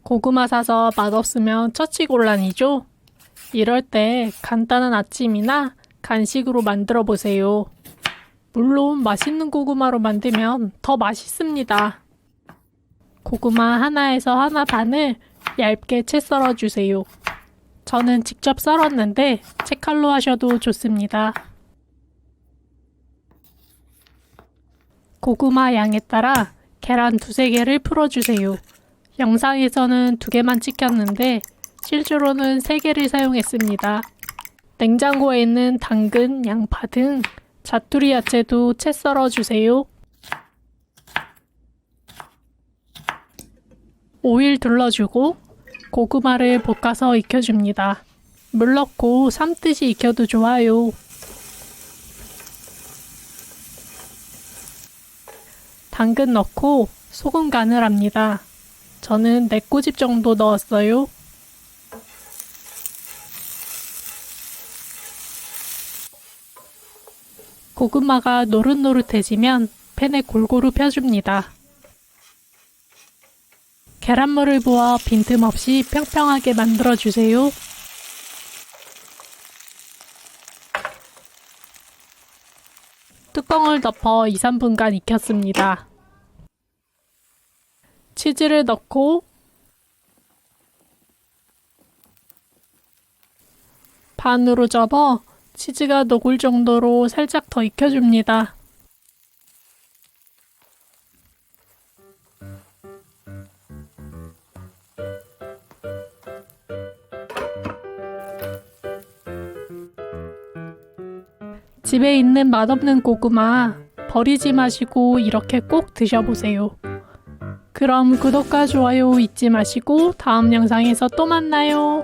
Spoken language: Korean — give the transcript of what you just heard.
고구마 사서 맛없으면 처치곤란이죠? 이럴 때 간단한 아침이나 간식으로 만들어 보세요. 물론 맛있는 고구마로 만들면 더 맛있습니다. 고구마 하나에서 하나 반을 얇게 채 썰어 주세요. 저는 직접 썰었는데 채칼로 하셔도 좋습니다. 고구마 양에 따라 계란 2~3개를 풀어주세요. 영상에서는 2개만 찍혔는데 실제로는 3개를 사용했습니다. 냉장고에 있는 당근, 양파 등 자투리 야채도 채 썰어주세요. 오일 둘러주고 고구마를 볶아서 익혀줍니다. 물 넣고 삶듯이 익혀도 좋아요. 당근 넣고 소금 간을 합니다. 저는 4꼬집 정도 넣었어요. 고구마가 노릇노릇해지면 팬에 골고루 펴줍니다. 계란물을 부어 빈틈없이 평평하게 만들어주세요. 뚜껑을 덮어 2~3분간 익혔습니다. 치즈를 넣고 반으로 접어 치즈가 녹을 정도로 살짝 더 익혀줍니다. 집에 있는 맛없는 고구마 버리지 마시고 이렇게 꼭 드셔보세요. 그럼 구독과 좋아요 잊지 마시고 다음 영상에서 또 만나요.